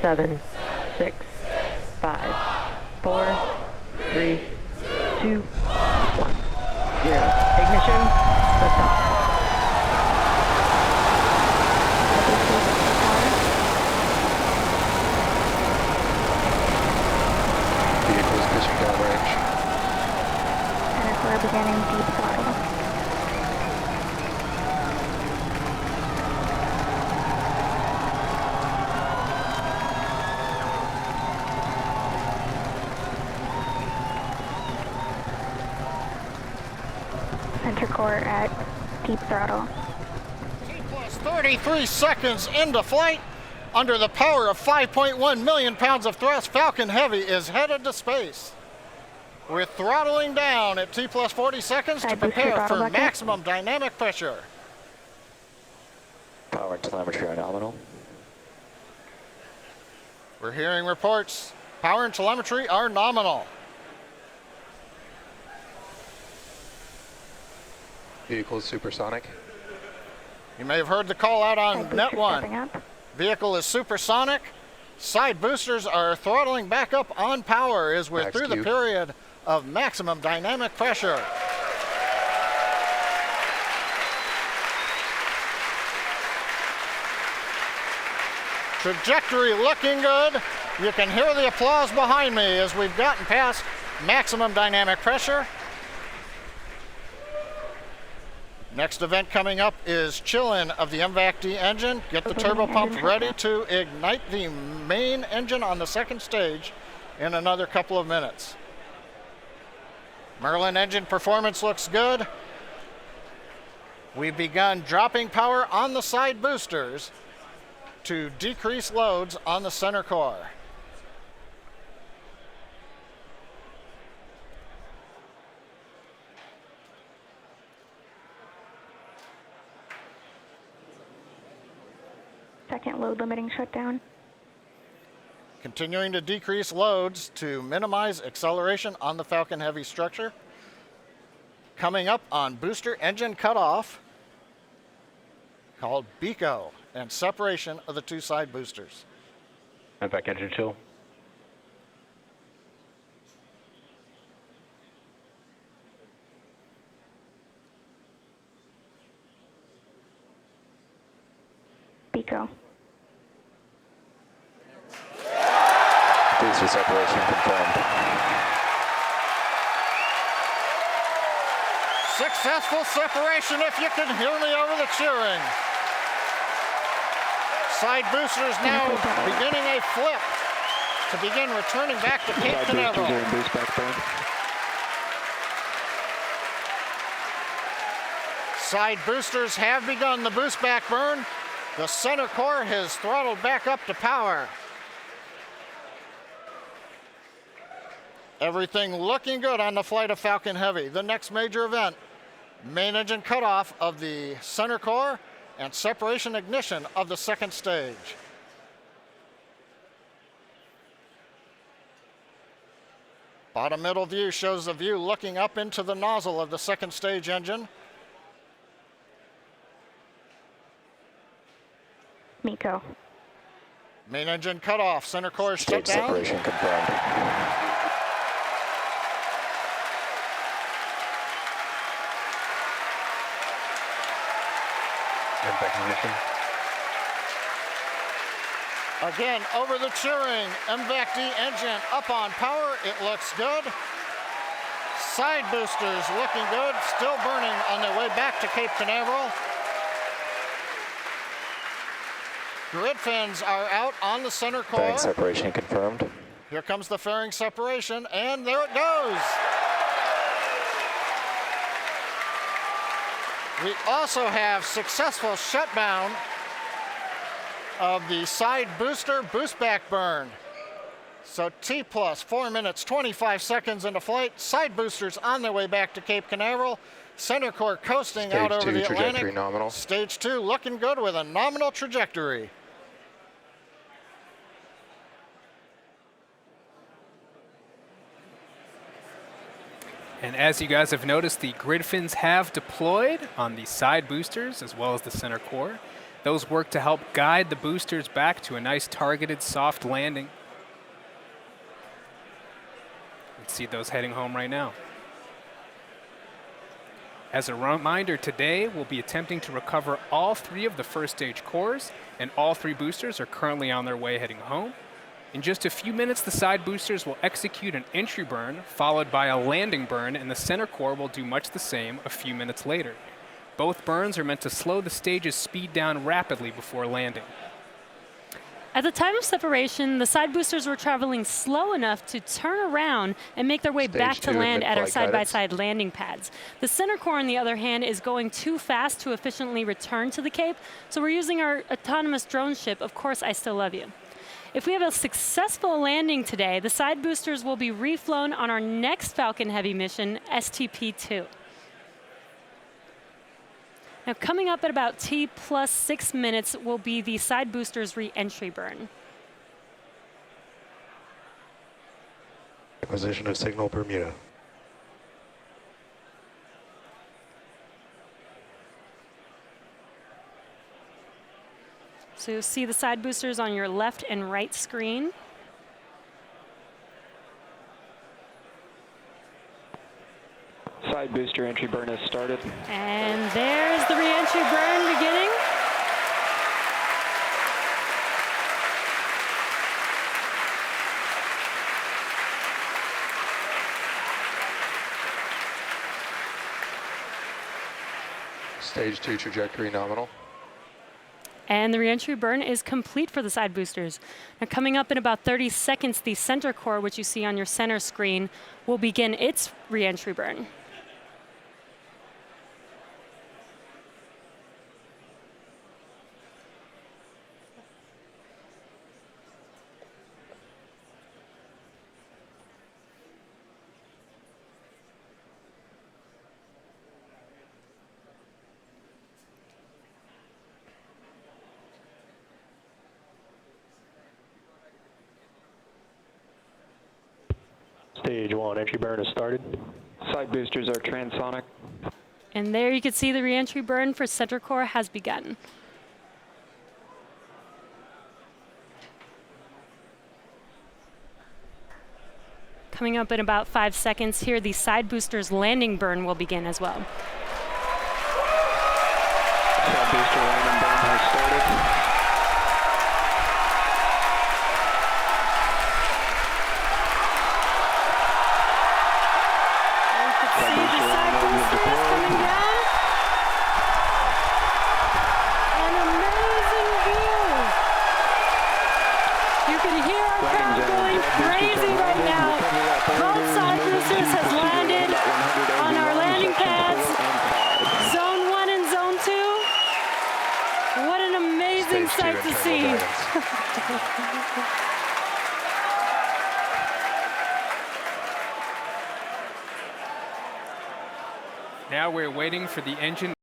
7, 6, 5, 4, 3, 2, 1, 0. Ignition, liftoff. Vehicles pushing downrange. Center core beginning deep throttle. Center core at deep throttle. T plus 33 seconds into flight. Under the power of 5.1 million pounds of thrust, Falcon Heavy is headed to space. We're throttling down at T plus 40 seconds to prepare for maximum dynamic pressure. Power and telemetry are nominal. We're hearing reports. Power and telemetry are nominal. Vehicle supersonic. You may have heard the call out on net one. Stepping up. Vehicle is supersonic. Side boosters are throttling back up on power as we're Max through the Q. period of maximum dynamic pressure. Trajectory looking good. You can hear the applause behind me as we've gotten past maximum dynamic pressure. Next event coming up is chill-in of the MVAC-D engine. Get the turbo pump ready to ignite the main engine on the second stage in another couple of minutes. Merlin engine performance looks good. We've begun dropping power on the side boosters to decrease loads on the center core. Second load limiting shutdown. Continuing to decrease loads to minimize acceleration on the Falcon Heavy structure. Coming up on booster engine cutoff, called BECO, and separation of the two side boosters. MVAC engine chill. BECO. Booster separation confirmed. Successful separation, if you can hear me over the cheering. Side boosters now beginning a flip to begin returning back to Cape Canaveral. Boost back burn. Side boosters have begun the boost back burn. The center core has throttled back up to power. Everything looking good on the flight of Falcon Heavy. The next major event, main engine cutoff of the center core and separation ignition of the second stage. Bottom middle view shows the view looking up into the nozzle of the second stage engine. MECO. Main engine cutoff, center core shut Stage down. separation confirmed. MVAC ignition. Again, over the cheering, MVAC-D engine up on power. It looks good. Side boosters looking good, still burning on their way back to Cape Canaveral. Grid fins are out on the center core. Fairing separation confirmed. Here comes the fairing separation, and there it goes. We also have successful shutdown of the side booster boost back burn. So T plus 4 minutes, 25 seconds into flight. Side boosters on their way back to Cape Canaveral. Center core coasting out over the trajectory Atlantic. nominal. Stage 2 looking good with a nominal trajectory. And as you guys have noticed, the grid fins have deployed on the side boosters as well as the center core. Those work to help guide the boosters back to a nice targeted soft landing. Let's see those heading home right now. As a reminder, today we'll be attempting to recover all 3 of the first stage cores, and all 3 boosters are currently on their way heading home. In just a few minutes, the side boosters will execute an entry burn, followed by a landing burn, and the center core will do much the same a few minutes later. Both burns are meant to slow the stage's speed down rapidly before landing. At the time of separation, the side boosters were traveling slow enough to turn around and make their way back to land at our side-by-side landing pads. The center core, on the other hand, is going too fast to efficiently return to the Cape, so we're using our autonomous drone ship, Of Course I Still Love You. If we have a successful landing today, the side boosters will be reflown on our next Falcon Heavy mission, STP-2. Now, coming up at about T plus 6 minutes will be the side boosters re-entry burn. Acquisition of signal Bermuda. So you'll see the side boosters on your left and right screen. Side booster entry burn has started. And there's the re-entry burn beginning. Stage 2 trajectory nominal. And the re-entry burn is complete for the side boosters. Now, coming up in about 30 seconds, the center core, which you see on your center screen, will begin its re-entry burn. Stage 1 entry burn has started. Side boosters are transonic. And there you can see the re-entry burn for center core has begun. Coming up in about 5 seconds here, the side boosters landing burn will begin as well. Side booster landing burn has started. Sight to see. Now we're waiting for the engine